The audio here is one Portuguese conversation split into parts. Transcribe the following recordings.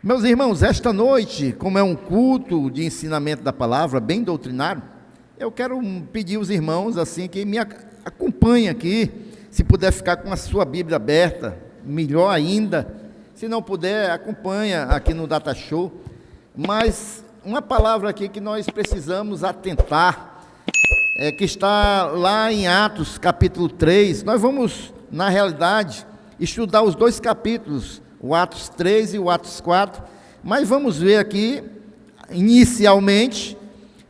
Meus irmãos, esta noite, como é um culto de ensinamento da palavra, bem doutrinário, eu quero pedir aos irmãos assim que me acompanhem aqui, se puder ficar com a sua Bíblia aberta, melhor ainda, se não puder, acompanha aqui no Data Show, mas uma palavra aqui que nós precisamos atentar, que está lá em Atos capítulo 3, nós vamos, na realidade, estudar os dois capítulos, o Atos 3 e o Atos 4, mas vamos ver aqui, inicialmente,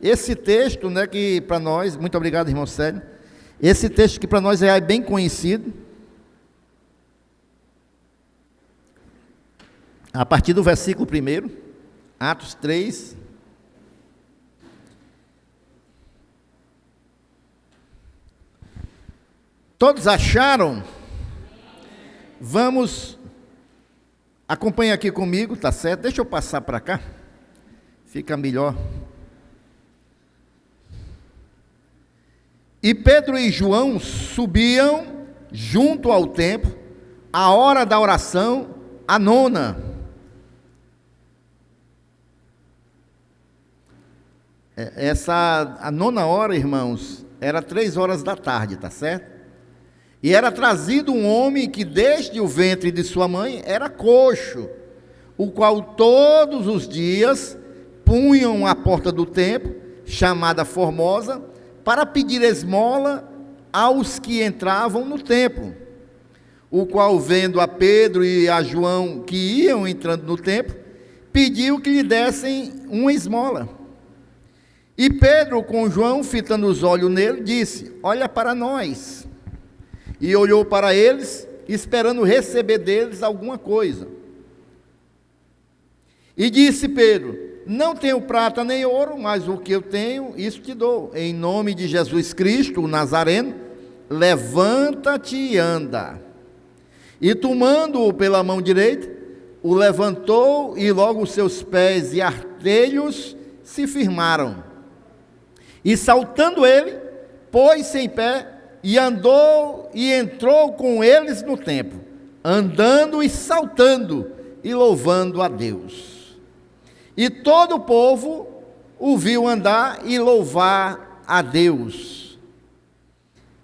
esse texto, que para nós, muito obrigado, irmão Célio, esse texto que para nós é bem conhecido, a partir do versículo 1, Atos 3, todos acharam? Vamos, acompanha aqui comigo, tá certo? Deixa eu passar para cá, fica melhor. E Pedro e João subiam junto ao templo, a hora da oração, a nona. A nona hora, irmãos, era 3 horas da tarde, tá certo? E era trazido um homem que desde o ventre de sua mãe era coxo, o qual todos os dias punham à porta do templo, chamada Formosa, para pedir esmola aos que entravam no templo, o qual, vendo a Pedro e a João que iam entrando no templo, pediu que lhe dessem uma esmola. E Pedro, com João, fitando os olhos nele, disse: olha para nós. E olhou para eles, esperando receber deles alguma coisa. E disse Pedro: não tenho prata nem ouro, mas o que eu tenho, isso te dou. Em nome de Jesus Cristo, o Nazareno, levanta-te e anda. E tomando-o pela mão direita, o levantou, e logo os seus pés e artelhos se firmaram. E saltando ele, pôs-se em pé, e andou e entrou com eles no templo, andando e saltando e louvando a Deus. E todo o povo o viu andar e louvar a Deus.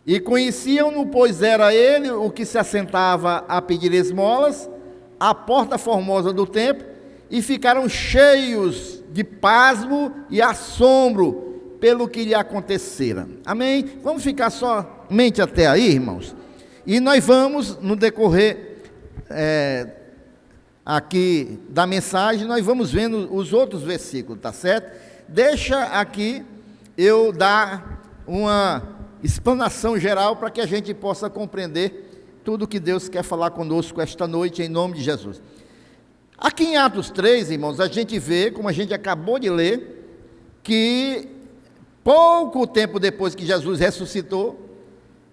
E conheciam-no, pois era ele o que se assentava a pedir esmolas à porta formosa do templo, e ficaram cheios de pasmo e assombro pelo que lhe acontecera. Amém? Vamos ficar somente até aí, irmãos? E nós vamos, no decorrer aqui da mensagem, nós vamos vendo os outros versículos, tá certo? Deixa aqui eu dar uma explanação geral para que a gente possa compreender tudo que Deus quer falar conosco esta noite, em nome de Jesus. Aqui em Atos 3, irmãos, a gente vê, como a gente acabou de ler, que pouco tempo depois que Jesus ressuscitou,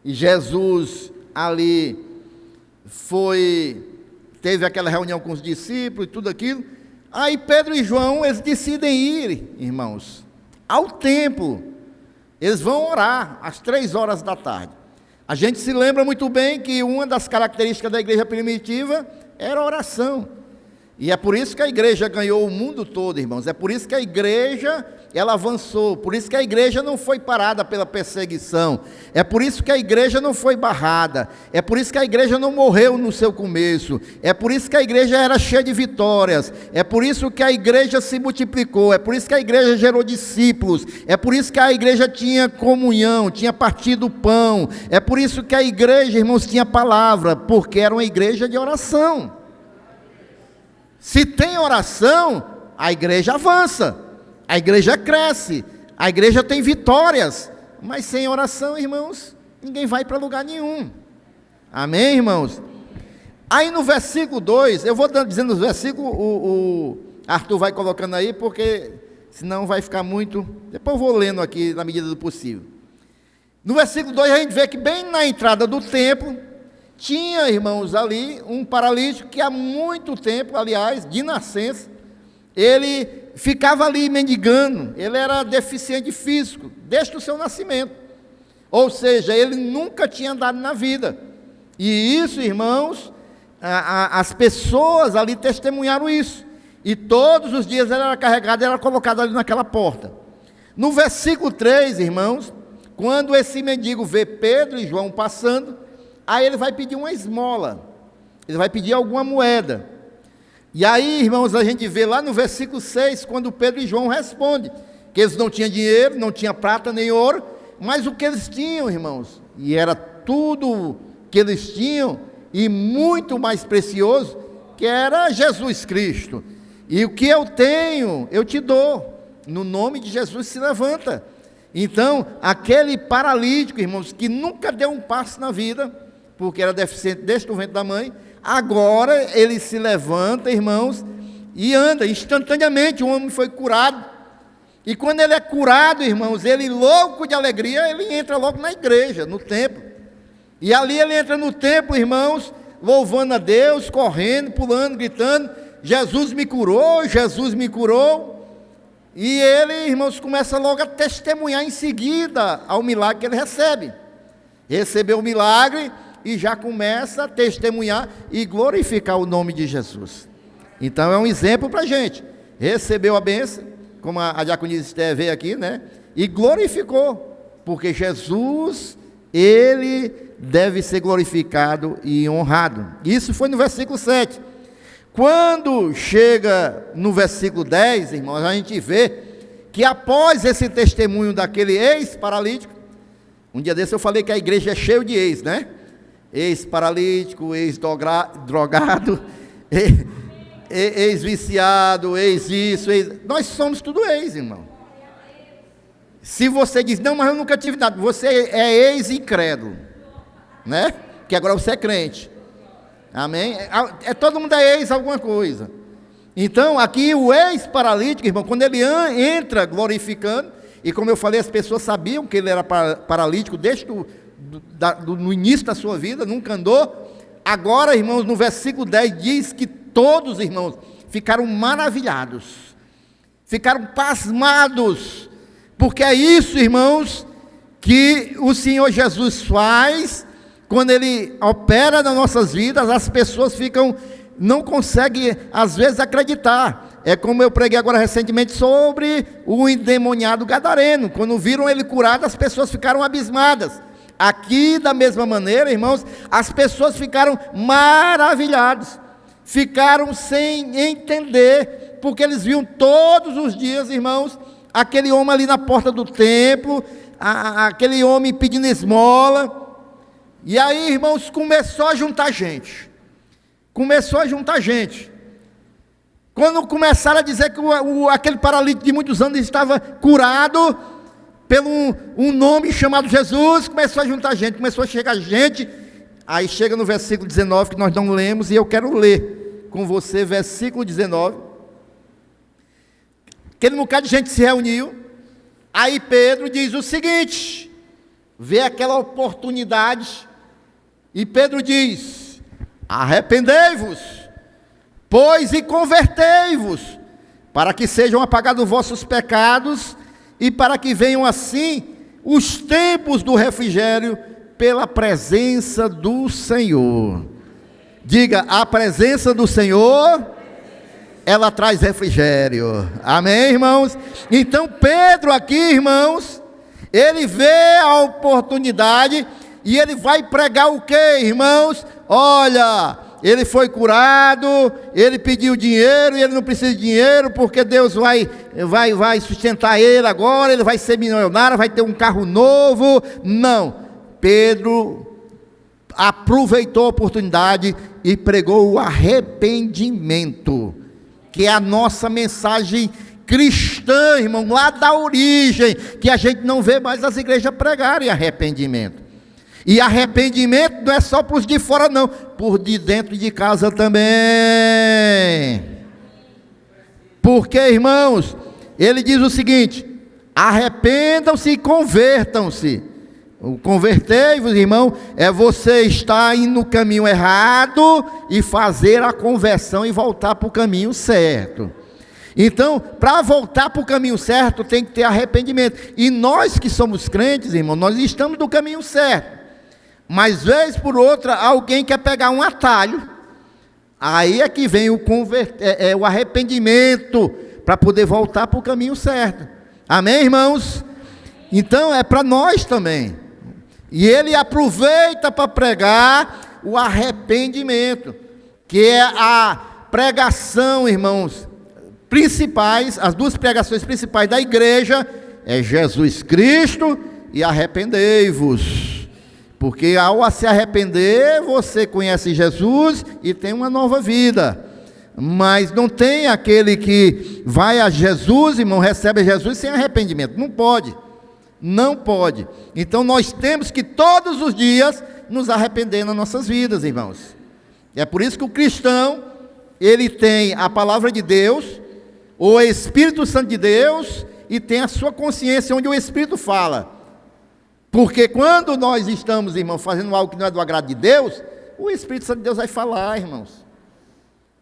e Jesus ali teve aquela reunião com os discípulos e tudo aquilo, aí Pedro e João, eles decidem ir, irmãos, ao templo. Eles vão orar às 3 horas da tarde. A gente se lembra muito bem que uma das características da igreja primitiva era a oração. E é por isso que a igreja ganhou o mundo todo, irmãos. É por isso que a igreja, ela avançou. Por isso que a igreja não foi parada pela perseguição. É por isso que a igreja não foi barrada. É por isso que a igreja não morreu no seu começo. É por isso que a igreja era cheia de vitórias. É por isso que a igreja se multiplicou. É por isso que a igreja gerou discípulos. É por isso que a igreja tinha comunhão, tinha partido o pão. É por isso que a igreja, irmãos, tinha palavra, porque era uma igreja de oração. Se tem oração, a igreja avança, a igreja cresce, a igreja tem vitórias, mas sem oração, irmãos, ninguém vai para lugar nenhum. Amém, irmãos? Aí no versículo 2, eu vou dizendo os versículos, o Arthur vai colocando aí, porque senão vai ficar muito, depois eu vou lendo aqui na medida do possível. No versículo 2 a gente vê que bem na entrada do templo, tinha, irmãos, ali um paralítico que há muito tempo, aliás, de nascença, ele ficava ali mendigando, ele era deficiente físico, desde o seu nascimento. Ou seja, ele nunca tinha andado na vida. E isso, irmãos, as pessoas ali testemunharam isso. E todos os dias ela era carregada e era colocada ali naquela porta. No versículo 3, irmãos, quando esse mendigo vê Pedro e João passando, aí ele vai pedir uma esmola, ele vai pedir alguma moeda. E aí, irmãos, a gente vê lá no versículo 6, quando Pedro e João respondem, que eles não tinham dinheiro, não tinham prata nem ouro, mas o que eles tinham, irmãos, e era tudo que eles tinham, e muito mais precioso, que era Jesus Cristo. E o que eu tenho, eu te dou, no nome de Jesus se levanta. Então, aquele paralítico, irmãos, que nunca deu um passo na vida, porque era deficiente desde o ventre da mãe, agora ele se levanta, irmãos, e anda, instantaneamente o homem foi curado. E quando ele é curado, irmãos, ele louco de alegria, ele entra logo na igreja, no templo. E ali ele entra no templo, irmãos, louvando a Deus, correndo, pulando, gritando, Jesus me curou, Jesus me curou. E ele, irmãos, começa logo a testemunhar em seguida ao milagre que ele recebe. Recebeu o milagre e já começa a testemunhar e glorificar o nome de Jesus. Então é um exemplo para a gente. Recebeu a bênção, como a diaconisa Esther veio aqui, né? E glorificou, porque Jesus, ele deve ser glorificado e honrado. Isso foi no versículo 7. Quando chega no versículo 10, irmãos, a gente vê que após esse testemunho daquele ex-paralítico, um dia desse eu falei que a igreja é cheia de ex, né? Ex-paralítico, ex-drogado, ex-viciado, ex-isso, nós somos tudo ex, irmão. Se você diz, não, mas eu nunca tive nada, você é ex-incrédulo, né? Que agora você é crente. Amém? Todo mundo é ex alguma coisa. Então, aqui o ex-paralítico, irmão, quando ele entra glorificando, e como eu falei, as pessoas sabiam que ele era paralítico desde no início da sua vida, nunca andou. Agora, irmãos, no versículo 10 diz que todos, irmãos, ficaram maravilhados, ficaram pasmados, porque é isso, irmãos, que o Senhor Jesus faz. Quando Ele opera nas nossas vidas, as pessoas não conseguem, às vezes, acreditar. É como eu preguei agora recentemente sobre o endemoniado gadareno. Quando viram ele curado, as pessoas ficaram abismadas. Aqui, da mesma maneira, irmãos, as pessoas ficaram maravilhados. Ficaram sem entender, porque eles viam todos os dias, irmãos, aquele homem ali na porta do templo, aquele homem pedindo esmola. E aí, irmãos, começou a juntar gente. Quando começaram a dizer que aquele paralítico de muitos anos estava curado pelo um nome chamado Jesus, começou a juntar gente, começou a chegar gente. Aí chega no versículo 19, que nós não lemos, e eu quero ler com você, versículo 19. Aquele bocado de gente se reuniu. Aí Pedro diz o seguinte, vê aquela oportunidade, e Pedro diz, arrependei-vos, pois, e convertei-vos, para que sejam apagados vossos pecados, e para que venham assim os tempos do refrigério, pela presença do Senhor. Diga, a presença do Senhor, ela traz refrigério. Amém, irmãos? Então Pedro aqui, irmãos, ele vê a oportunidade, e ele vai pregar o quê, irmãos? Olha, ele foi curado, ele pediu dinheiro, e ele não precisa de dinheiro, porque Deus vai sustentar ele agora, ele vai ser milionário, vai ter um carro novo. Não, Pedro aproveitou a oportunidade e pregou o arrependimento, que é a nossa mensagem cristã, irmão, lá da origem, que a gente não vê mais as igrejas pregarem arrependimento. E arrependimento não é só para os de fora, não, por de dentro de casa também. Porque, irmãos, ele diz o seguinte: arrependam-se e convertam-se. O convertei-vos, irmão, é você estar indo no caminho errado e fazer a conversão e voltar para o caminho certo. Então, para voltar para o caminho certo, tem que ter arrependimento. E nós que somos crentes, irmão, nós estamos no caminho certo. Mas, vez por outra, alguém quer pegar um atalho. Aí é que vem o arrependimento, para poder voltar para o caminho certo. Amém, irmãos? Então é para nós também. E ele aproveita para pregar o arrependimento, que é a pregação, irmãos, principais, as duas pregações principais da igreja, é Jesus Cristo e arrependei-vos. Porque ao se arrepender, você conhece Jesus e tem uma nova vida. Mas não tem aquele que vai a Jesus, irmão, recebe Jesus sem arrependimento. Não pode. Não pode. Então nós temos que todos os dias nos arrepender nas nossas vidas, irmãos. É por isso que o cristão, ele tem a palavra de Deus, o Espírito Santo de Deus, e tem a sua consciência onde o Espírito fala. Porque quando nós estamos, irmãos, fazendo algo que não é do agrado de Deus, o Espírito Santo de Deus vai falar, irmãos.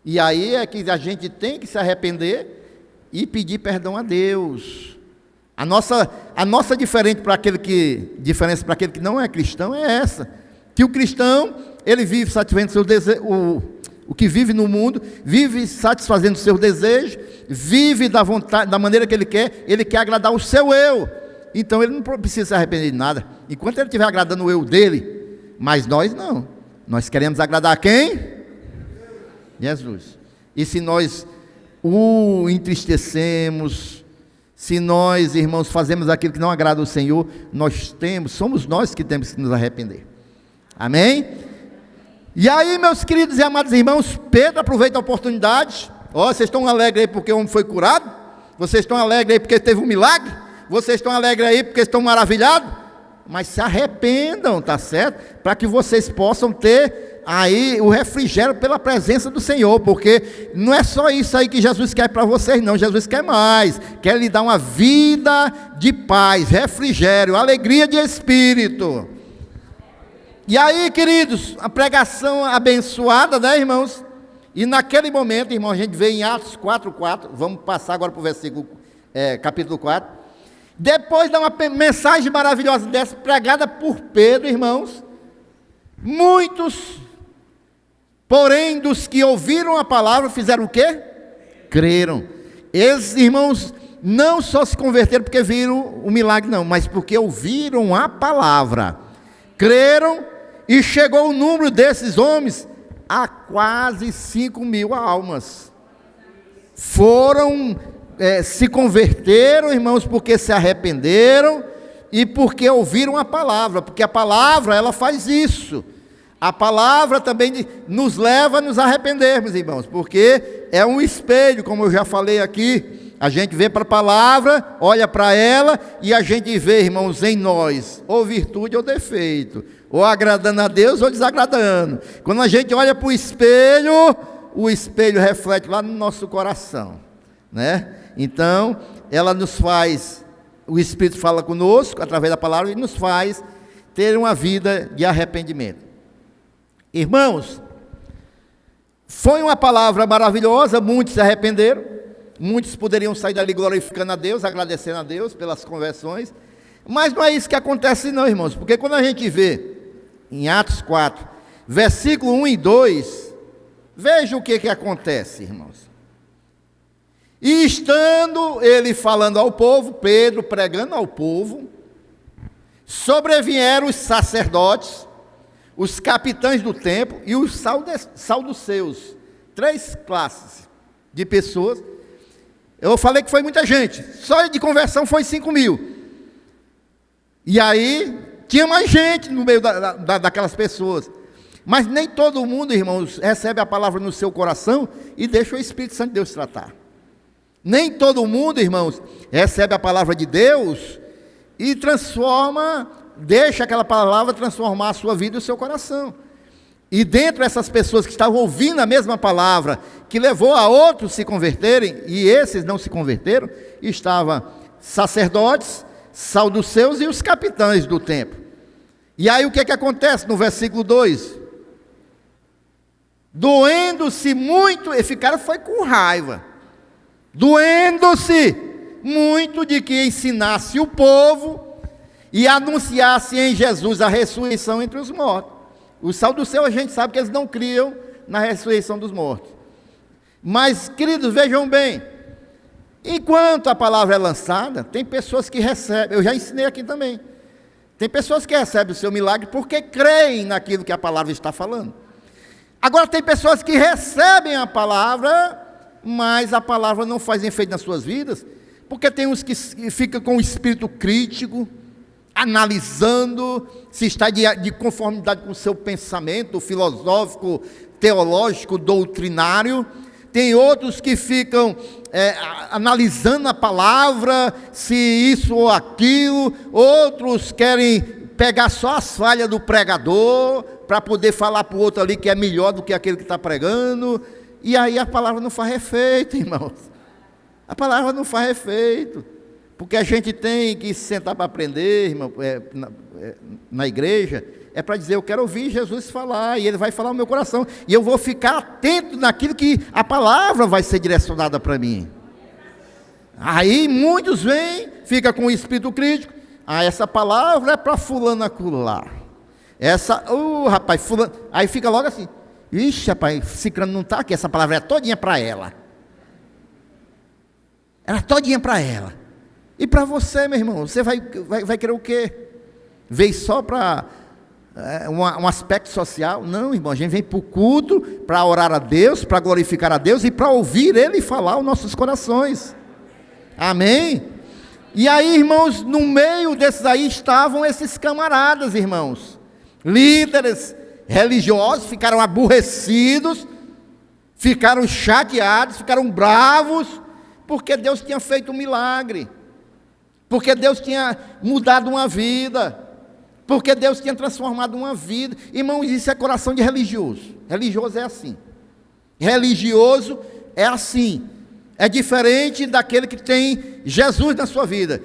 E aí é que a gente tem que se arrepender e pedir perdão a Deus. A nossa diferença para aquele que não é cristão é essa, que o cristão, ele vive satisfazendo seu desejo, o que vive no mundo, vive satisfazendo seus desejos, vive da vontade, da maneira que ele quer agradar o seu eu. Então ele não precisa se arrepender de nada, enquanto ele estiver agradando o eu dele. Mas nós não, nós queremos agradar a quem? Jesus. E se nós o entristecemos, se nós, irmãos, fazemos aquilo que não agrada ao Senhor, somos nós que temos que nos arrepender. Amém? E aí, meus queridos e amados irmãos, Pedro aproveita a oportunidade. Vocês estão alegres aí porque o homem foi curado? Vocês estão alegres aí porque teve um milagre? Vocês estão alegres aí porque estão maravilhados? Mas se arrependam, tá certo? Para que vocês possam ter aí o refrigério pela presença do Senhor, porque não é só isso aí que Jesus quer para vocês, não. Jesus quer mais, quer lhe dar uma vida de paz, refrigério, alegria de espírito. E aí, queridos, a pregação abençoada, né, irmãos? E naquele momento, irmão, a gente vê em Atos 4:4, vamos passar agora para o versículo, capítulo 4. Depois de uma mensagem maravilhosa dessa, pregada por Pedro, irmãos, muitos, porém, dos que ouviram a palavra, fizeram o quê? Creram. Esses irmãos não só se converteram porque viram o milagre, não, mas porque ouviram a palavra. Creram, e chegou o número desses homens a quase 5.000 almas. Se converteram, irmãos, porque se arrependeram e porque ouviram a palavra, porque a palavra, ela faz isso. A palavra também nos leva a nos arrependermos, irmãos, porque é um espelho, como eu já falei aqui. A gente vê para a palavra, olha para ela e a gente vê, irmãos, em nós, ou virtude ou defeito, ou agradando a Deus ou desagradando. Quando a gente olha para o espelho reflete lá no nosso coração, né? Então, ela nos faz, o Espírito fala conosco através da palavra e nos faz ter uma vida de arrependimento. Irmãos, foi uma palavra maravilhosa, muitos se arrependeram, muitos poderiam sair dali glorificando a Deus, agradecendo a Deus pelas conversões, mas não é isso que acontece não, irmãos, porque quando a gente vê em Atos 4, versículo 1 e 2, veja o que acontece, irmãos. E estando ele falando ao povo, Pedro pregando ao povo, sobrevieram os sacerdotes, os capitães do templo e os saduceus, 3 classes de pessoas. Eu falei que foi muita gente, só de conversão foi 5.000. E aí, tinha mais gente no meio daquelas pessoas. Mas nem todo mundo, irmãos, recebe a palavra no seu coração e deixa o Espírito Santo de Deus tratar. Nem todo mundo, irmãos, recebe a palavra de Deus e deixa aquela palavra transformar a sua vida e o seu coração. E dentro dessas pessoas que estavam ouvindo a mesma palavra, que levou a outros se converterem, e esses não se converteram, estavam sacerdotes, saduceus e os capitães do templo. E aí o que acontece no versículo 2? Doendo-se muito, e foi com raiva, doendo-se muito de que ensinasse o povo e anunciasse em Jesus a ressurreição entre os mortos. Os saduceus, a gente sabe que eles não criam na ressurreição dos mortos. Mas, queridos, vejam bem, enquanto a palavra é lançada, tem pessoas que recebem, eu já ensinei aqui também, tem pessoas que recebem o seu milagre porque creem naquilo que a palavra está falando. Agora tem pessoas que recebem a palavra, mas a palavra não faz efeito nas suas vidas, porque tem uns que ficam com o espírito crítico, analisando se está de conformidade com o seu pensamento filosófico, teológico, doutrinário. Tem outros que ficam analisando a palavra, se isso ou aquilo. Outros querem pegar só as falhas do pregador, para poder falar para o outro ali que é melhor do que aquele que está pregando. E aí a palavra não faz efeito, irmãos. A palavra não faz efeito. Porque a gente tem que se sentar para aprender, irmão, na igreja, é para dizer, eu quero ouvir Jesus falar, e Ele vai falar no meu coração, e eu vou ficar atento naquilo que a palavra vai ser direcionada para mim. Aí muitos vêm, ficam com o espírito crítico, essa palavra é para fulano acolá. Rapaz, fulano, aí fica logo assim, ixi, rapaz, ciclano não está aqui, essa palavra é todinha para ela. Era todinha para ela. E para você, meu irmão, você vai querer o quê? Veio só para um aspecto social? Não, irmão, a gente vem para o culto, para orar a Deus, para glorificar a Deus e para ouvir Ele falar aos nossos corações. Amém? E aí, irmãos, no meio desses aí estavam esses camaradas, irmãos, líderes religiosos, ficaram aborrecidos, ficaram chateados, ficaram bravos, porque Deus tinha feito um milagre. Porque Deus tinha mudado uma vida, porque Deus tinha transformado uma vida. Irmãos, isso é coração de religioso. Religioso é assim. Religioso é assim. É diferente daquele que tem Jesus na sua vida.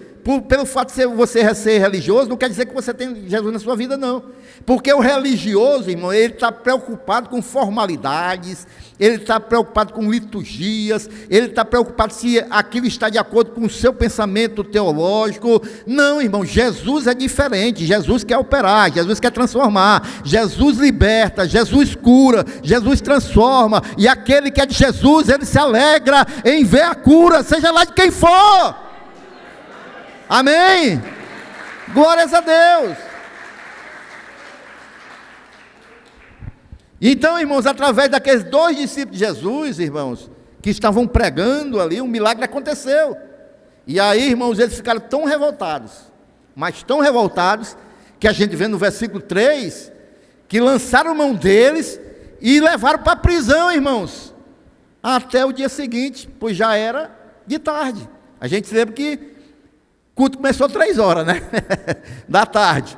Pelo fato de você ser religioso, não quer dizer que você tem Jesus na sua vida, não. Porque o religioso, irmão, ele está preocupado com formalidades, ele está preocupado com liturgias, ele está preocupado se aquilo está de acordo com o seu pensamento teológico. Não, irmão, Jesus é diferente. Jesus quer operar, Jesus quer transformar, Jesus liberta, Jesus cura, Jesus transforma. E aquele que é de Jesus, ele se alegra em ver a cura, seja lá de quem for. Amém? Glórias a Deus. Então, irmãos, através daqueles 2 discípulos de Jesus, irmãos, que estavam pregando ali, um milagre aconteceu. E aí, irmãos, eles ficaram tão revoltados, mas tão revoltados, que a gente vê no versículo 3, que lançaram mão deles e levaram para a prisão, irmãos, até o dia seguinte, pois já era de tarde. A gente se lembra que o culto começou 3 horas, né? da tarde.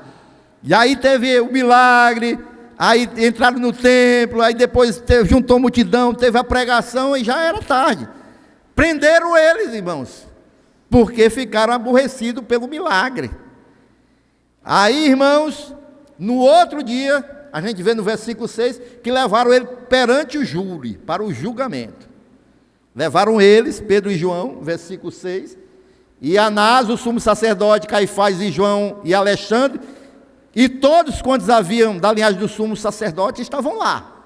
E aí teve o milagre, aí entraram no templo, aí depois juntou a multidão, teve a pregação e já era tarde. Prenderam eles, irmãos, porque ficaram aborrecidos pelo milagre. Aí, irmãos, no outro dia, a gente vê no versículo 6, que levaram ele perante o júri, para o julgamento. Levaram eles, Pedro e João, versículo 6, e Anás, o sumo sacerdote, Caifás e João e Alexandre, e todos quantos haviam da linhagem do sumo sacerdote estavam lá,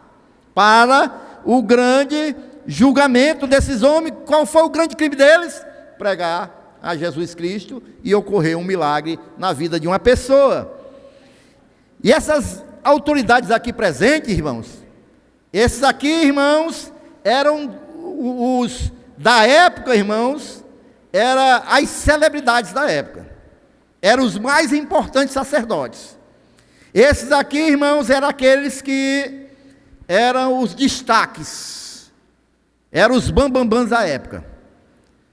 para o grande julgamento desses homens. Qual foi o grande crime deles? Pregar a Jesus Cristo e ocorrer um milagre na vida de uma pessoa. E essas autoridades aqui presentes, irmãos, esses aqui, irmãos, eram os da época, irmãos, eram as celebridades da época, eram os mais importantes sacerdotes. Esses aqui, irmãos, eram aqueles que eram os destaques, eram os bambambãs da época.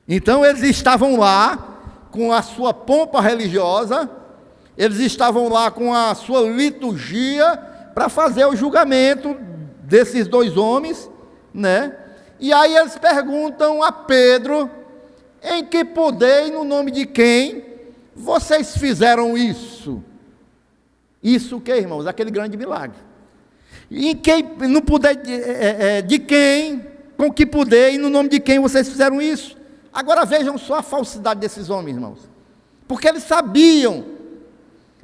Então eles estavam lá com a sua pompa religiosa, eles estavam lá com a sua liturgia para fazer o julgamento desses 2 homens, né? E aí eles perguntam a Pedro: em que poder e no nome de quem vocês fizeram isso? Isso o que, irmãos? Aquele grande milagre. E quem, no poder de quem, com que poder e no nome de quem vocês fizeram isso? Agora vejam só a falsidade desses homens, irmãos. Porque eles sabiam,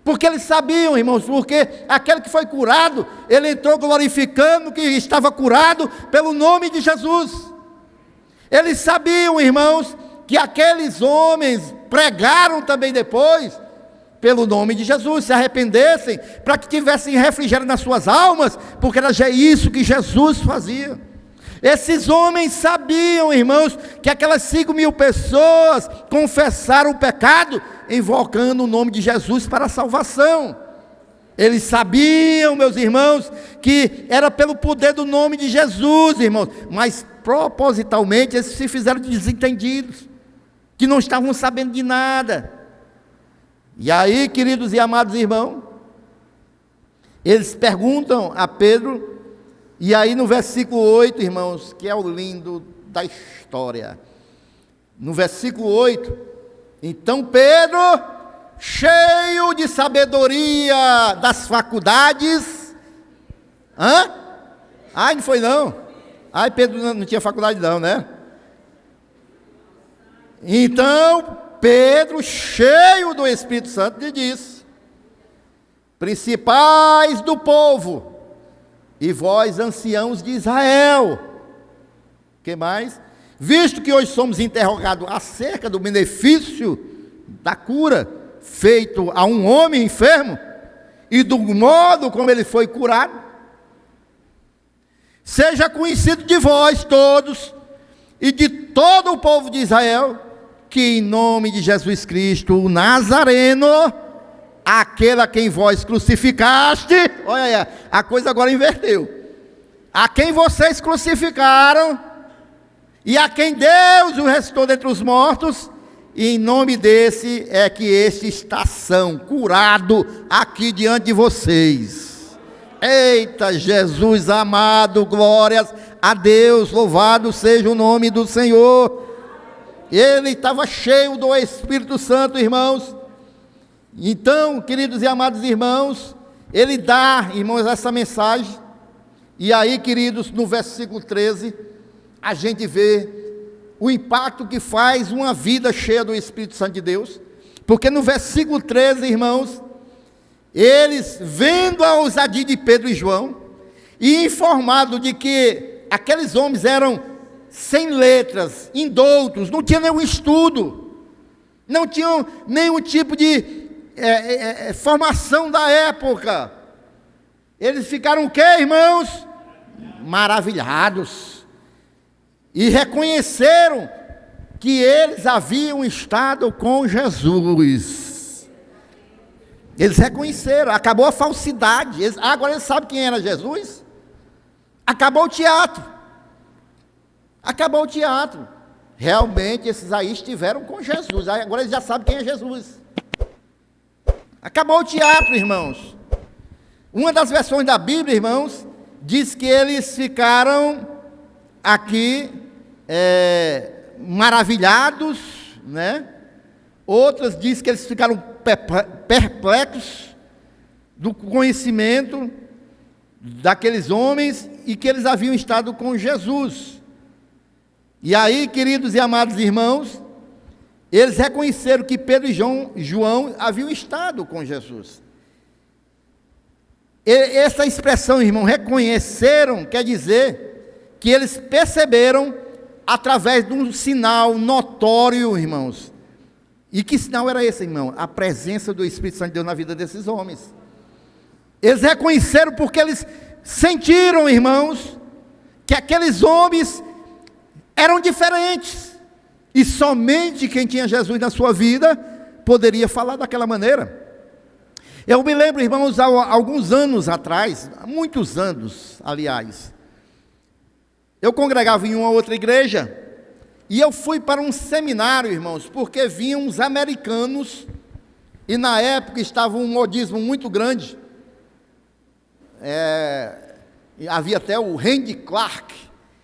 Porque eles sabiam, irmãos, porque aquele que foi curado, ele entrou glorificando que estava curado pelo nome de Jesus. Eles sabiam, irmãos, que aqueles homens pregaram também depois, pelo nome de Jesus, se arrependessem, para que tivessem refrigério nas suas almas, porque era já isso que Jesus fazia. Esses homens sabiam, irmãos, que aquelas 5.000 pessoas confessaram o pecado, invocando o nome de Jesus para a salvação. Eles sabiam, meus irmãos, que era pelo poder do nome de Jesus, irmãos, mas propositalmente eles se fizeram desentendidos, que não estavam sabendo de nada. E aí, queridos e amados irmãos, eles perguntam a Pedro, e aí no versículo 8, irmãos, que é o lindo da história, no versículo 8, então Pedro, cheio de sabedoria das faculdades, não foi não, Pedro não tinha faculdade não, né? Então Pedro, cheio do Espírito Santo, lhe disse: principais do povo, e vós, anciãos de Israel, que mais? Visto que hoje somos interrogados acerca do benefício da cura feito a um homem enfermo, e do modo como ele foi curado, seja conhecido de vós todos, e de todo o povo de Israel, que em nome de Jesus Cristo, o Nazareno, aquele a quem vós crucificaste, olha aí, a coisa agora inverteu, a quem vocês crucificaram, e a quem Deus o ressuscitou dentre os mortos, e em nome desse é que este está são, curado aqui diante de vocês. Eita, Jesus amado, glórias a Deus, louvado seja o nome do Senhor. Ele estava cheio do Espírito Santo, irmãos. Então, queridos e amados irmãos, ele dá, irmãos, essa mensagem. E aí, queridos, no versículo 13, a gente vê o impacto que faz uma vida cheia do Espírito Santo de Deus. Porque no versículo 13, irmãos, eles, vendo a ousadia de Pedro e João, e informado de que aqueles homens eram sem letras, indoutos, não tinham nenhum estudo, não tinham nenhum tipo de formação da época, eles ficaram o quê, irmãos? Maravilhados, e reconheceram que eles haviam estado com Jesus. Eles reconheceram, acabou a falsidade, agora eles sabem quem era Jesus, acabou o teatro, realmente esses aí estiveram com Jesus, agora eles já sabem quem é Jesus. Acabou o teatro, irmãos. Uma das versões da Bíblia, irmãos, diz que eles ficaram aqui maravilhados, né? Outras diz que eles ficaram perplexos do conhecimento daqueles homens e que eles haviam estado com Jesus. E aí, queridos e amados irmãos, eles reconheceram que Pedro e João haviam estado com Jesus. Essa expressão, irmão, reconheceram, quer dizer que eles perceberam através de um sinal notório, irmãos. E que sinal era esse, irmão? A presença do Espírito Santo de Deus na vida desses homens. Eles reconheceram porque eles sentiram, irmãos, que aqueles homens eram diferentes. E somente quem tinha Jesus na sua vida poderia falar daquela maneira. Eu me lembro, irmãos, há alguns anos atrás, há muitos anos, aliás, eu congregava em uma outra igreja, e eu fui para um seminário, irmãos, porque vinham uns americanos, e na época estava um modismo muito grande, havia até o Randy Clark,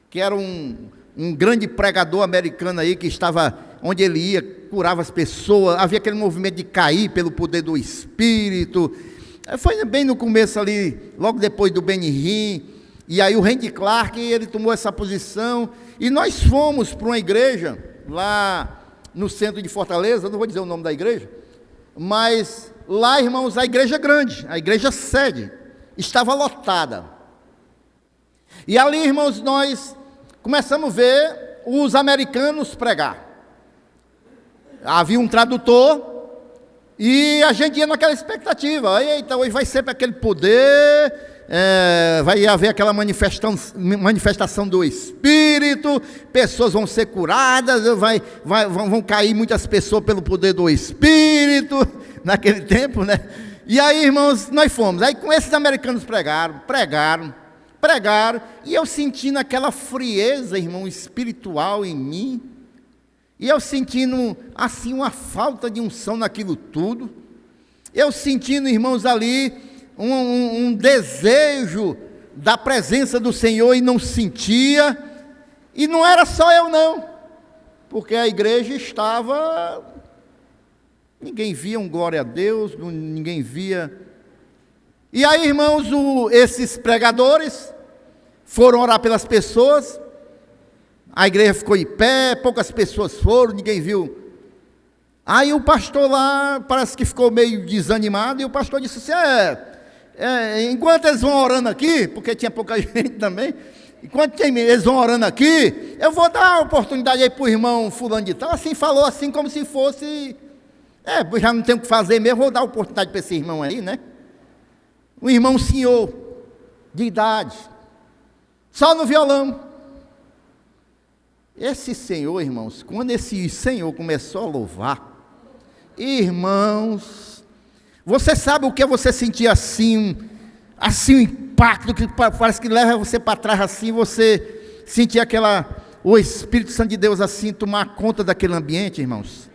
que era um grande pregador americano aí, que estava, onde ele ia, curava as pessoas, havia aquele movimento de cair pelo poder do Espírito, foi bem no começo ali, logo depois do Benny Hinn, e aí o Randy Clark, ele tomou essa posição, e nós fomos para uma igreja, lá no centro de Fortaleza, não vou dizer o nome da igreja, mas lá, irmãos, a igreja grande, a igreja sede, estava lotada. E ali, irmãos, nós começamos a ver os americanos pregar. Havia um tradutor, e a gente ia naquela expectativa. Eita, hoje vai ser para aquele poder, vai haver aquela manifestação do Espírito, pessoas vão ser curadas, vão cair muitas pessoas pelo poder do Espírito, naquele tempo, né? E aí, irmãos, nós fomos. Aí com esses americanos pregaram, e eu sentindo aquela frieza, irmão, espiritual em mim, e eu sentindo, assim, uma falta de unção naquilo tudo, eu sentindo, irmãos, ali, um desejo da presença do Senhor, e não sentia, e não era só eu não, porque a igreja estava, ninguém via um glória a Deus, ninguém via. E aí, irmãos, esses pregadores foram orar pelas pessoas, a igreja ficou em pé, poucas pessoas foram, ninguém viu. Aí o pastor lá, parece que ficou meio desanimado, e o pastor disse assim, enquanto eles vão orando aqui, porque tinha pouca gente também, enquanto eles vão orando aqui, eu vou dar a oportunidade aí para o irmão fulano de tal, assim falou, assim como se fosse, já não tem o que fazer mesmo, vou dar a oportunidade para esse irmão aí, né? Um irmão senhor, de idade, só no violão. Esse Senhor, irmãos, quando esse Senhor começou a louvar, irmãos, você sabe o que é você sentir assim um impacto que parece que leva você para trás assim, você sentir o Espírito Santo de Deus assim, tomar conta daquele ambiente, irmãos?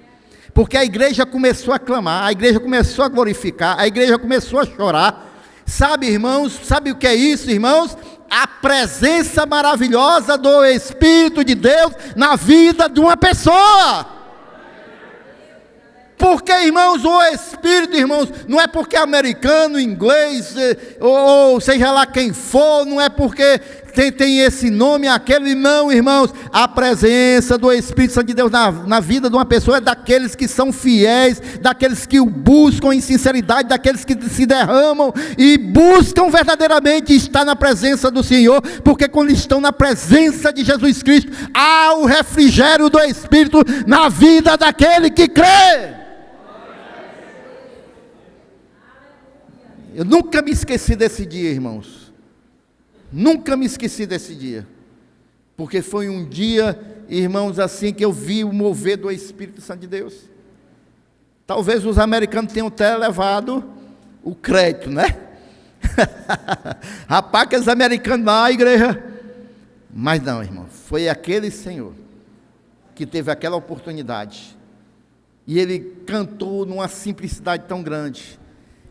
Porque a igreja começou a clamar, a igreja começou a glorificar, a igreja começou a chorar. Sabe, irmãos, sabe o que é isso, irmãos? A presença maravilhosa do Espírito de Deus na vida de uma pessoa. Porque, irmãos, o Espírito, irmãos, não é porque é americano, inglês, ou seja lá quem for, não é porque tem esse nome, aquele, não, irmãos. A presença do Espírito Santo de Deus na vida de uma pessoa é daqueles que são fiéis, daqueles que o buscam em sinceridade, daqueles que se derramam e buscam verdadeiramente estar na presença do Senhor, porque quando estão na presença de Jesus Cristo, há o refrigério do Espírito na vida daquele que crê. Eu nunca me esqueci desse dia, irmãos. Nunca me esqueci desse dia. Porque foi um dia, irmãos, assim que eu vi o mover do Espírito Santo de Deus. Talvez os americanos tenham até levado o crédito, né? Rapaz, aqueles americanos na igreja. Mas não, irmão, foi aquele Senhor que teve aquela oportunidade. E ele cantou numa simplicidade tão grande.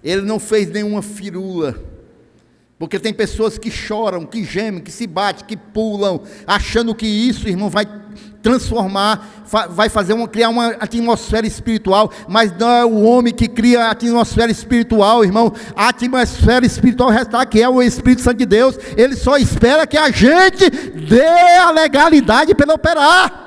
Ele não fez nenhuma firula, porque tem pessoas que choram, que gemem, que se batem, que pulam, achando que isso, irmão, vai transformar, vai criar uma atmosfera espiritual, mas não é o homem que cria a atmosfera espiritual, irmão. A atmosfera espiritual resta que é o Espírito Santo de Deus. Ele só espera que a gente dê a legalidade para ele operar.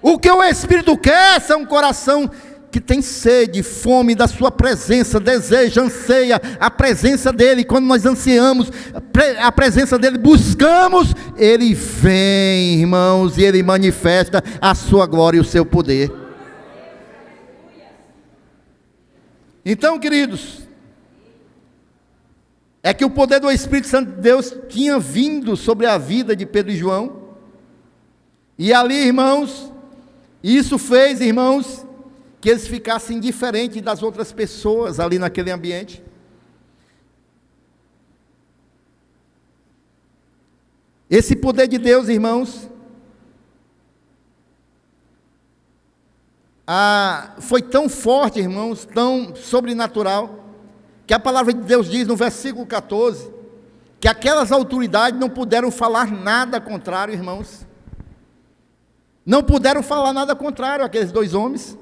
O que o Espírito quer é um coração que tem sede, fome da sua presença, deseja, anseia a presença dEle. Quando nós ansiamos a presença dEle, buscamos, Ele vem, irmãos, e Ele manifesta a sua glória e o seu poder. Então, queridos, é que o poder do Espírito Santo de Deus tinha vindo sobre a vida de Pedro e João, e ali, irmãos, isso fez, irmãos, que eles ficassem diferentes das outras pessoas ali naquele ambiente. Esse poder de Deus, irmãos, foi tão forte, irmãos, tão sobrenatural, que a palavra de Deus diz no versículo 14, que aquelas autoridades não puderam falar nada contrário, irmãos. Não puderam falar nada contrário àqueles dois homens.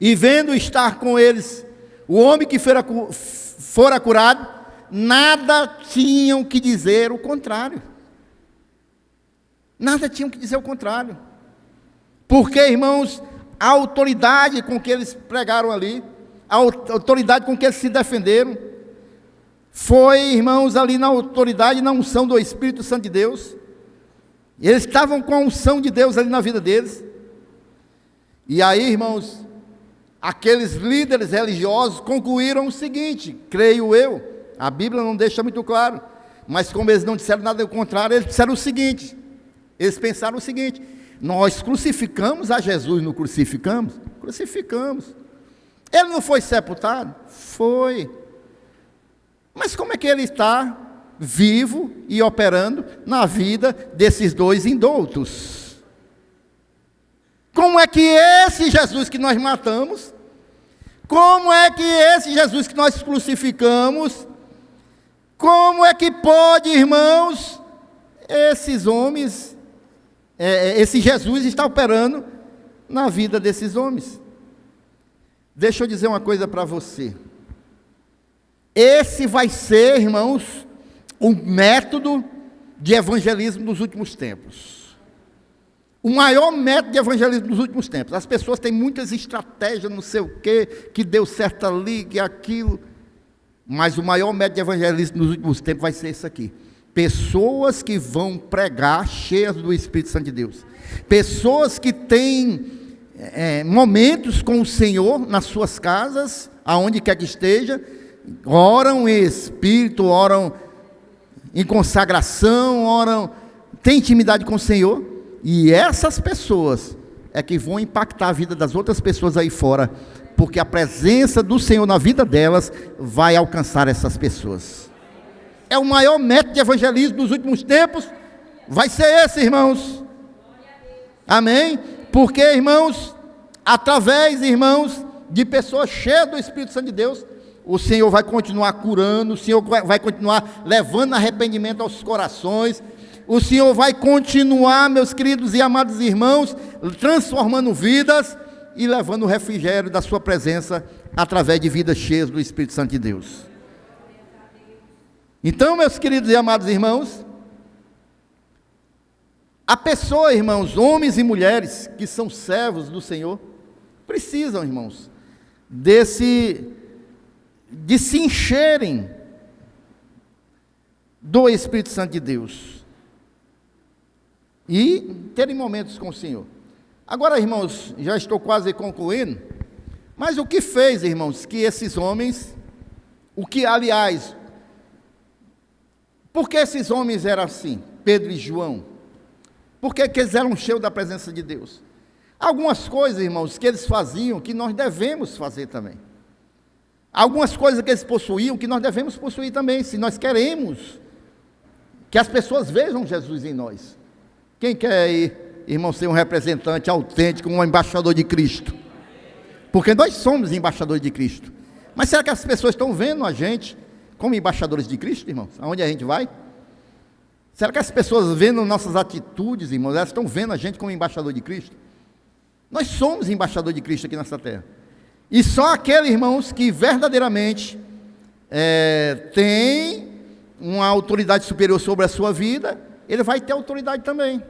E vendo estar com eles o homem que fora curado, nada tinham que dizer o contrário. Nada tinham que dizer o contrário. Porque, irmãos, a autoridade com que eles pregaram ali, a autoridade com que eles se defenderam, foi, irmãos, ali na autoridade e na unção do Espírito Santo de Deus. Eles estavam com a unção de Deus ali na vida deles. E aí, irmãos, aqueles líderes religiosos concluíram o seguinte, creio eu, a Bíblia não deixa muito claro, mas como eles não disseram nada ao contrário, eles disseram o seguinte, eles pensaram o seguinte: nós crucificamos a Jesus, não crucificamos? Crucificamos. Ele não foi sepultado? Foi. Mas como é que ele está vivo e operando na vida desses dois indoutos? Como é que esse Jesus que nós matamos, como é que esse Jesus que nós crucificamos, como é que pode, irmãos, esses homens, esse Jesus está operando na vida desses homens? Deixa eu dizer uma coisa para você. Esse vai ser, irmãos, o método de evangelismo dos últimos tempos. O maior método de evangelismo dos últimos tempos. As pessoas têm muitas estratégias, não sei o quê, que deu certo ali, que aquilo. Mas o maior método de evangelismo dos últimos tempos vai ser isso aqui. Pessoas que vão pregar cheias do Espírito Santo de Deus. Pessoas que têm momentos com o Senhor nas suas casas, aonde quer que esteja, oram em Espírito, oram em consagração, oram, têm intimidade com o Senhor. E essas pessoas é que vão impactar a vida das outras pessoas aí fora, porque a presença do Senhor na vida delas vai alcançar essas pessoas. É o maior método de evangelismo dos últimos tempos, vai ser esse, irmãos. Amém? Porque, irmãos, através, irmãos, de pessoas cheias do Espírito Santo de Deus, o Senhor vai continuar curando, o Senhor vai continuar levando arrependimento aos corações, o Senhor vai continuar, meus queridos e amados irmãos, transformando vidas e levando o refrigério da sua presença através de vidas cheias do Espírito Santo de Deus. Então, meus queridos e amados irmãos, a pessoa, irmãos, homens e mulheres que são servos do Senhor, precisam, irmãos, de se encherem do Espírito Santo de Deus e terem momentos com o Senhor. Agora, irmãos, já estou quase concluindo, mas o que fez, irmãos, que esses homens, por que esses homens eram assim, Pedro e João? Por que eles eram cheios da presença de Deus? Algumas coisas, irmãos, que eles faziam, que nós devemos fazer também. Algumas coisas que eles possuíam, que nós devemos possuir também, se nós queremos que as pessoas vejam Jesus em nós. Quem quer aí, irmão, ser um representante autêntico, um embaixador de Cristo? Porque nós somos embaixadores de Cristo. Mas será que as pessoas estão vendo a gente como embaixadores de Cristo, irmãos? Aonde a gente vai? Será que as pessoas vendo nossas atitudes, irmãos, elas estão vendo a gente como embaixador de Cristo? Nós somos embaixador de Cristo aqui nessa terra. E só aqueles, irmãos, que verdadeiramente tem uma autoridade superior sobre a sua vida, ele vai ter autoridade também.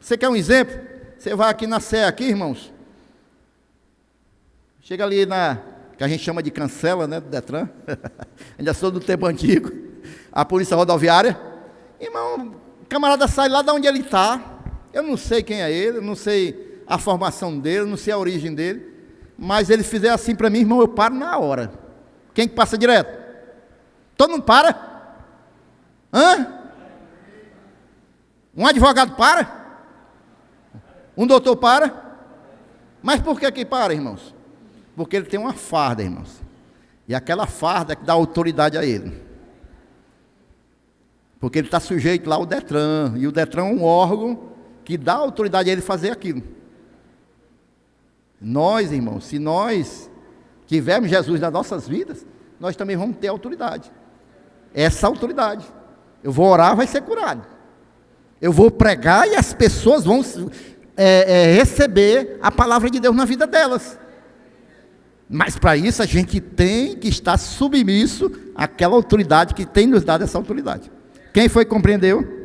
Você quer um exemplo? Você vai aqui na Sé, aqui, irmãos. Chega ali que a gente chama de cancela, né, do Detran. Ainda sou do tempo antigo. A polícia rodoviária. Irmão, o camarada sai lá de onde ele está. Eu não sei quem é ele, eu não sei a formação dele, eu não sei a origem dele. Mas ele fizer assim para mim, irmão, eu paro na hora. Quem que passa direto? Todo mundo para? Hã? Um advogado para? Um doutor para? Mas por que para, irmãos? Porque ele tem uma farda, irmãos. E aquela farda é que dá autoridade a ele. Porque ele está sujeito lá ao Detran. E o Detran é um órgão que dá autoridade a ele fazer aquilo. Nós, irmãos, se nós tivermos Jesus nas nossas vidas, nós também vamos ter autoridade. Essa autoridade. Eu vou orar, vai ser curado. Eu vou pregar e as pessoas vão receber a palavra de Deus na vida delas. Mas para isso a gente tem que estar submisso àquela autoridade que tem nos dado essa autoridade. Quem foi que compreendeu?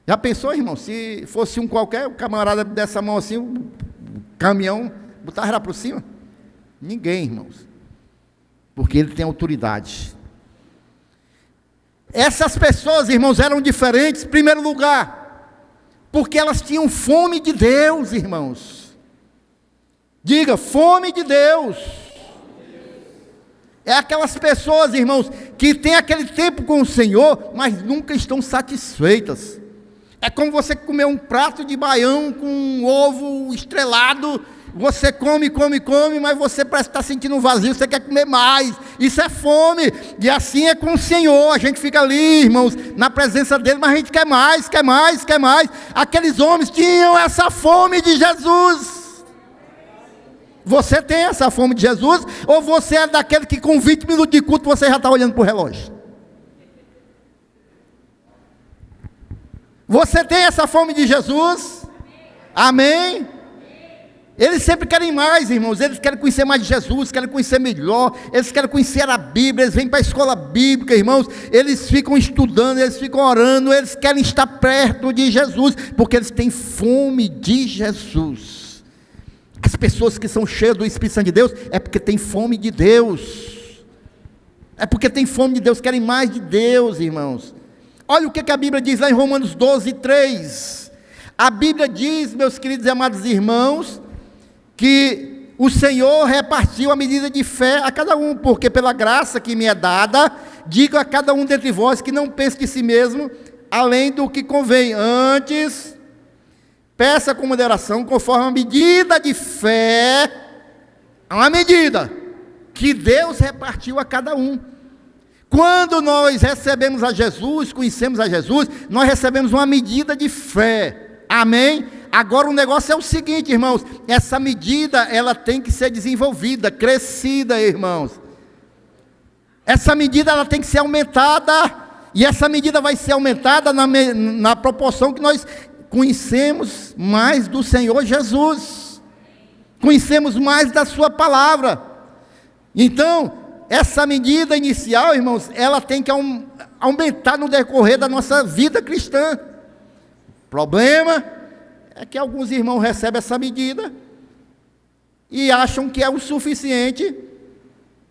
Já pensou, irmão, se fosse qualquer camarada dessa mão assim, o caminhão, botava ela por cima? Ninguém, irmãos. Porque ele tem autoridade. Essas pessoas, irmãos, eram diferentes, em primeiro lugar, porque elas tinham fome de Deus, irmãos. Diga, fome de Deus. É aquelas pessoas, irmãos, que têm aquele tempo com o Senhor, mas nunca estão satisfeitas. É como você comer um prato de baião com um ovo estrelado. Você come, mas você parece estar sentindo um vazio, você quer comer mais. Isso é fome. E assim é com o Senhor. A gente fica ali, irmãos, na presença dele, mas a gente quer mais, quer mais, quer mais. Aqueles homens tinham essa fome de Jesus. Você tem essa fome de Jesus? Ou você é daquele que com 20 minutos de culto você já está olhando para o relógio? Você tem essa fome de Jesus? Amém? Eles sempre querem mais, irmãos. Eles querem conhecer mais de Jesus, querem conhecer melhor. Eles querem conhecer a Bíblia. Eles vêm para a escola bíblica, irmãos. Eles ficam estudando, eles ficam orando. Eles querem estar perto de Jesus, porque eles têm fome de Jesus. As pessoas que são cheias do Espírito Santo de Deus, é porque têm fome de Deus. É porque têm fome de Deus, querem mais de Deus, irmãos. Olha o que a Bíblia diz lá em Romanos 12, 3. A Bíblia diz, meus queridos e amados irmãos, que o Senhor repartiu a medida de fé a cada um, porque pela graça que me é dada, digo a cada um dentre vós que não pense de si mesmo, além do que convém. Antes, peça com moderação, conforme a medida de fé, uma medida que Deus repartiu a cada um. Quando nós recebemos a Jesus, conhecemos a Jesus, nós recebemos uma medida de fé. Amém? Agora o negócio é o seguinte, irmãos, essa medida, ela tem que ser desenvolvida, crescida, irmãos. Essa medida, ela tem que ser aumentada, e essa medida vai ser aumentada na proporção que nós conhecemos mais do Senhor Jesus. Conhecemos mais da sua palavra. Então, essa medida inicial, irmãos, ela tem que aumentar no decorrer da nossa vida cristã. O problema é que alguns irmãos recebem essa medida e acham que é o suficiente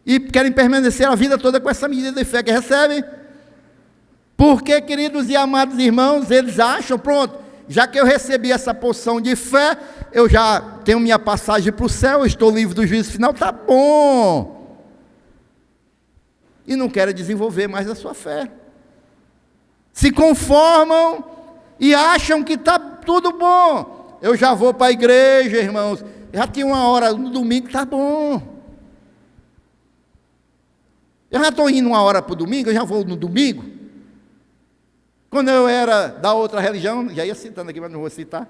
e querem permanecer a vida toda com essa medida de fé que recebem. Porque, queridos e amados irmãos, eles acham, pronto, já que eu recebi essa porção de fé, eu já tenho minha passagem para o céu, eu estou livre do juízo final, tá bom. E não querem desenvolver mais a sua fé. Se conformam e acham que está tudo bom. Eu já vou para a igreja, irmãos. Já tinha uma hora no domingo, está bom. Eu já estou indo uma hora para o domingo, eu já vou no domingo. Quando eu era da outra religião, já ia citando aqui, mas não vou citar.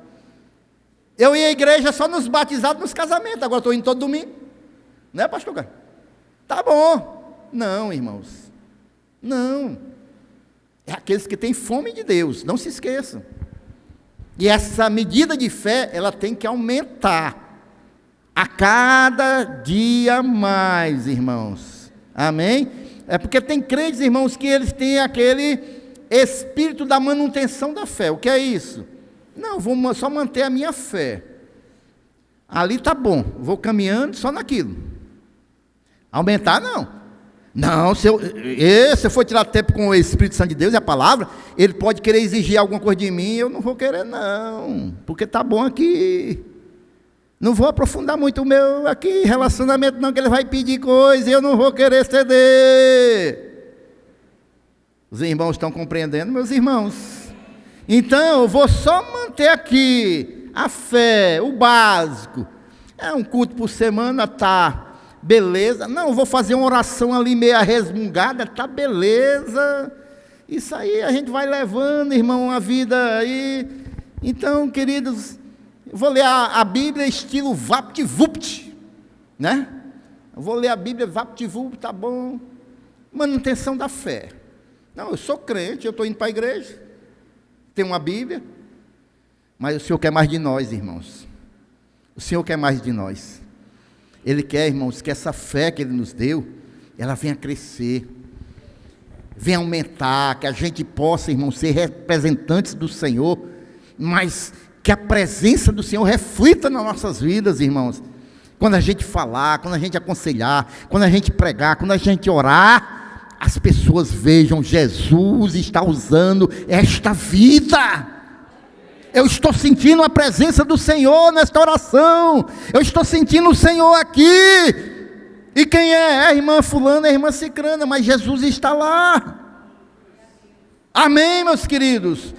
Eu ia à igreja só nos batizados, nos casamentos. Agora estou indo todo domingo. Não é, pastor Carlos? Está bom. Não, irmãos, não, é aqueles que têm fome de Deus, não se esqueçam, e essa medida de fé, ela tem que aumentar, a cada dia mais, irmãos, amém? É porque tem crentes, irmãos, que eles têm aquele espírito da manutenção da fé. O que é isso? Não, vou só manter a minha fé, ali está bom, vou caminhando só naquilo, aumentar não. Não, se eu for tirar tempo com o Espírito Santo de Deus e a palavra, ele pode querer exigir alguma coisa de mim, eu não vou querer não, porque está bom aqui, não vou aprofundar muito o meu aqui relacionamento não, que ele vai pedir coisa e eu não vou querer ceder. Os irmãos estão compreendendo, meus irmãos? Então, eu vou só manter aqui a fé, o básico, é um culto por semana, tá. Beleza, não, vou fazer uma oração ali meia resmungada, tá beleza, isso aí a gente vai levando, irmão, a vida aí. Então, queridos, eu vou ler a Bíblia estilo VaptVupt, né? Eu vou ler a Bíblia VaptVupt, tá bom, manutenção da fé. Não, eu sou crente, eu estou indo para a igreja, tenho uma Bíblia, mas o Senhor quer mais de nós, irmãos, o Senhor quer mais de nós. Ele quer, irmãos, que essa fé que Ele nos deu, ela venha crescer. venha aumentar, que a gente possa, irmão, ser representantes do Senhor, mas que a presença do Senhor reflita nas nossas vidas, irmãos. Quando a gente falar, quando a gente aconselhar, quando a gente pregar, quando a gente orar, as pessoas vejam, Jesus está usando esta vida. Eu estou sentindo a presença do Senhor nesta oração. Eu estou sentindo o Senhor aqui. E quem é? É a irmã fulana, é a irmã cicrana, mas Jesus está lá. Amém, meus queridos?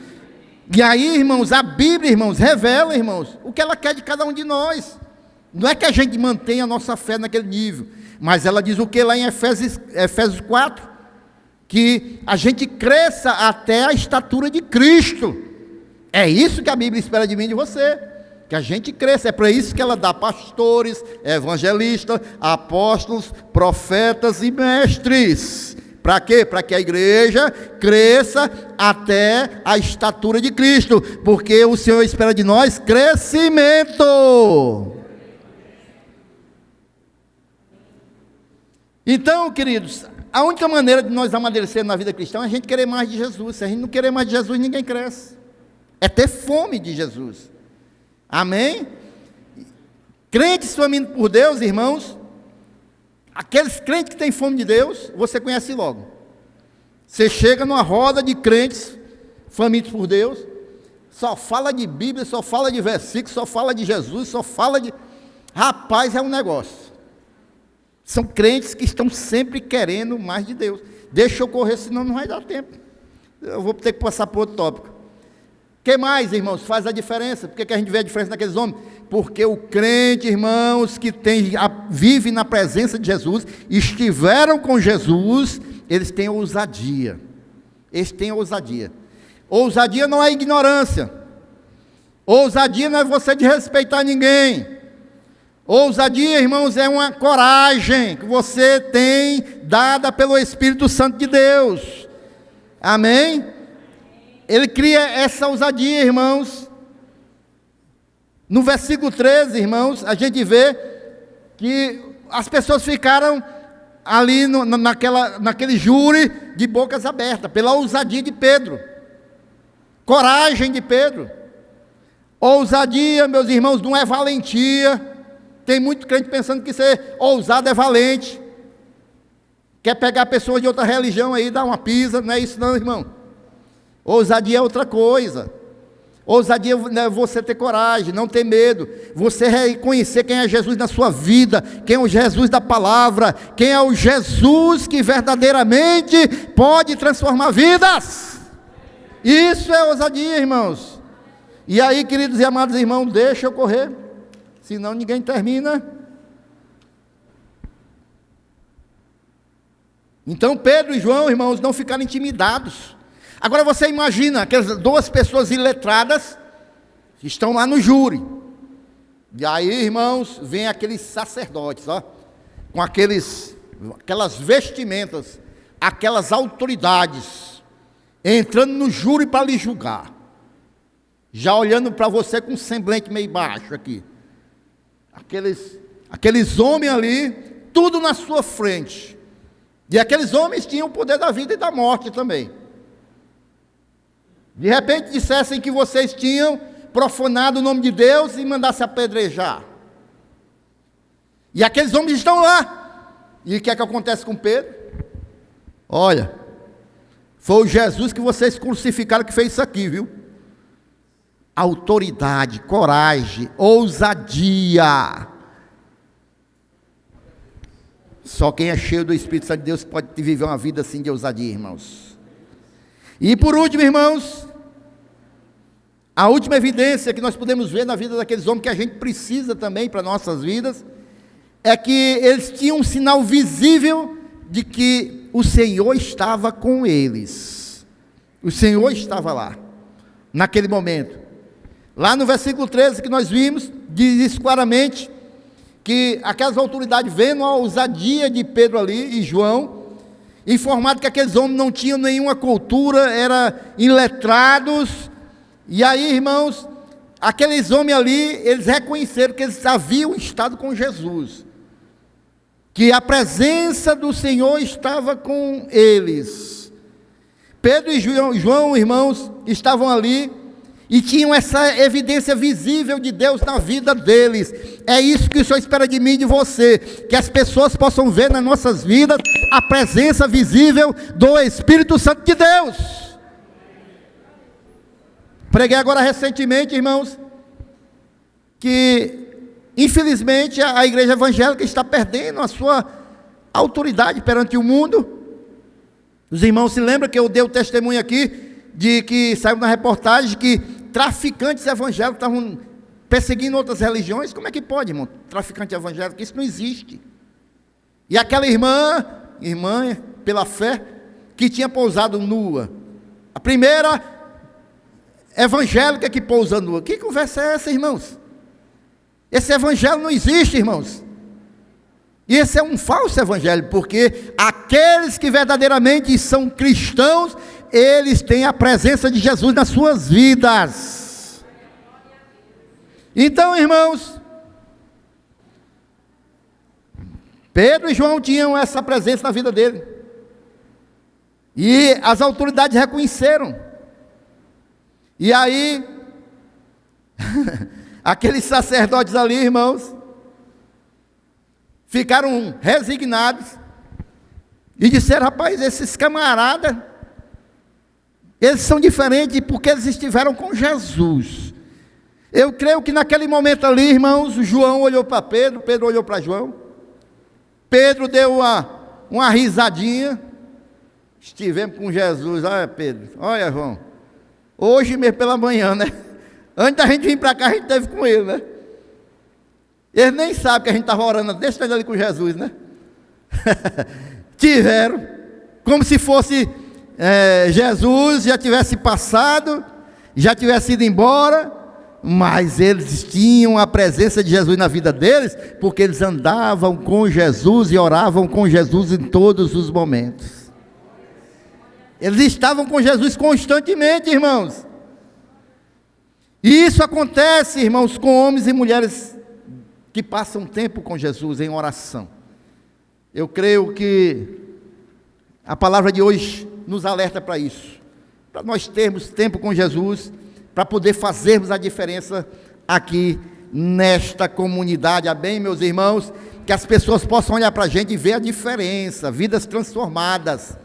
E aí, irmãos, a Bíblia, irmãos, revela, irmãos, o que ela quer de cada um de nós. Não é que a gente mantenha a nossa fé naquele nível, mas ela diz o que lá em Efésios 4? Que a gente cresça até a estatura de Cristo. É isso que a Bíblia espera de mim e de você, que a gente cresça. É para isso que ela dá pastores, evangelistas, apóstolos, profetas e mestres. Para quê? Para que a igreja cresça até a estatura de Cristo, porque o Senhor espera de nós crescimento. Então, queridos, a única maneira de nós amadurecermos na vida cristã é a gente querer mais de Jesus. Se a gente não querer mais de Jesus, ninguém cresce. É ter fome de Jesus. Amém? Crentes famintos por Deus, irmãos, aqueles crentes que têm fome de Deus, você conhece logo. Você chega numa roda de crentes famintos por Deus, só fala de Bíblia, só fala de versículos, só fala de Jesus, só fala de... Rapaz, é um negócio. São crentes que estão sempre querendo mais de Deus. Deixa eu correr, senão não vai dar tempo. Eu vou ter que passar para outro tópico. O que mais, irmãos, faz a diferença? Por que a gente vê a diferença naqueles homens? Porque o crente, irmãos, que vive na presença de Jesus, estiveram com Jesus, eles têm ousadia. Eles têm ousadia. Ousadia não é ignorância. Ousadia não é você de respeitar ninguém. Ousadia, irmãos, é uma coragem que você tem dada pelo Espírito Santo de Deus. Amém? Ele cria essa ousadia, irmãos. No versículo 13, irmãos, a gente vê que as pessoas ficaram ali naquele júri de bocas abertas, pela ousadia de Pedro. Coragem de Pedro. Ousadia, meus irmãos, não é valentia. Tem muito crente pensando que ser ousado é valente. Quer pegar pessoas de outra religião aí, dar uma pisa, não é isso não, irmão. Ousadia é outra coisa. Ousadia é você ter coragem, não ter medo. Você reconhecer quem é Jesus na sua vida, quem é o Jesus da palavra, quem é o Jesus que verdadeiramente pode transformar vidas. Isso é ousadia, irmãos. E aí, queridos e amados irmãos, deixa eu correr. Senão ninguém termina. Então Pedro e João, irmãos, não ficaram intimidados. Agora você imagina aquelas duas pessoas iletradas que estão lá no júri. E aí, irmãos, vem aqueles sacerdotes, ó, com aquelas vestimentas, aquelas autoridades, entrando no júri para lhe julgar. Já olhando para você com um semblante meio baixo aqui. Aqueles homens ali, tudo na sua frente. E aqueles homens tinham o poder da vida e da morte também. De repente dissessem que vocês tinham profanado o nome de Deus e mandassem apedrejar. E aqueles homens estão lá. E o que é que acontece com Pedro? Olha, foi o Jesus que vocês crucificaram que fez isso aqui, viu? Autoridade, coragem, ousadia. Só quem é cheio do Espírito Santo de Deus pode viver uma vida assim de ousadia, irmãos. E por último, irmãos, a última evidência que nós podemos ver na vida daqueles homens, que a gente precisa também para nossas vidas, é que eles tinham um sinal visível de que o Senhor estava com eles. O Senhor estava lá, naquele momento. Lá no versículo 13 que nós vimos, diz isso claramente, que aquelas autoridades, vendo a ousadia de Pedro ali e João, informado que aqueles homens não tinham nenhuma cultura, eram iletrados, e aí, irmãos, aqueles homens ali, eles reconheceram que eles haviam estado com Jesus, que a presença do Senhor estava com eles. Pedro e João, irmãos, estavam ali e tinham essa evidência visível de Deus na vida deles. É isso que o Senhor espera de mim e de você, que as pessoas possam ver nas nossas vidas a presença visível do Espírito Santo de Deus. Preguei agora recentemente, irmãos, que infelizmente a igreja evangélica está perdendo a sua autoridade perante o mundo. Os irmãos se lembram que eu dei o testemunho aqui, de que saiu na reportagem que traficantes evangélicos estavam perseguindo outras religiões. Como é que pode, irmão? Traficante evangélico, isso não existe. E aquela irmã, pela fé, que tinha pousado nua, a primeira evangélica que pousa nua. Que conversa é essa, irmãos? Esse evangelho não existe, irmãos. E esse é um falso evangelho, porque aqueles que verdadeiramente são cristãos, eles têm a presença de Jesus nas suas vidas. Então, irmãos, Pedro e João tinham essa presença na vida dele. E as autoridades reconheceram. E aí, aqueles sacerdotes ali, irmãos, ficaram resignados e disseram: rapaz, esses camaradas, eles são diferentes porque eles estiveram com Jesus. Eu creio que naquele momento ali, irmãos, João olhou para Pedro, Pedro olhou para João, Pedro deu uma risadinha. Estivemos com Jesus. Olha, Pedro, olha, João, hoje mesmo pela manhã, né? Antes da gente vir para cá, a gente esteve com ele, né? Eles nem sabem que a gente estava orando, deixa ele ali com Jesus, né? Tiveram, como se fosse Jesus já tivesse passado, já tivesse ido embora, mas eles tinham a presença de Jesus na vida deles, porque eles andavam com Jesus e oravam com Jesus em todos os momentos. Eles estavam com Jesus constantemente, irmãos. E isso acontece, irmãos, com homens e mulheres que passam tempo com Jesus em oração. Eu creio que a palavra de hoje nos alerta para isso, para nós termos tempo com Jesus, para poder fazermos a diferença aqui nesta comunidade. Amém, meus irmãos? Que as pessoas possam olhar para a gente e ver a diferença, vidas transformadas,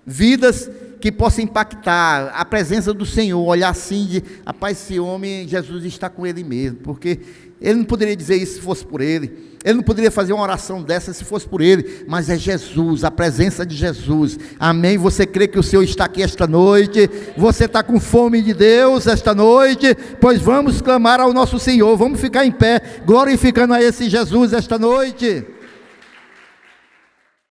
vidas que possam impactar, a presença do Senhor, olhar assim de, rapaz, esse homem, Jesus está com ele mesmo, porque ele não poderia dizer isso se fosse por ele, ele não poderia fazer uma oração dessa se fosse por ele, mas é Jesus, a presença de Jesus. Amém? Você crê que o Senhor está aqui esta noite? Você está com fome de Deus esta noite? Pois vamos clamar ao nosso Senhor, vamos ficar em pé, glorificando a esse Jesus esta noite.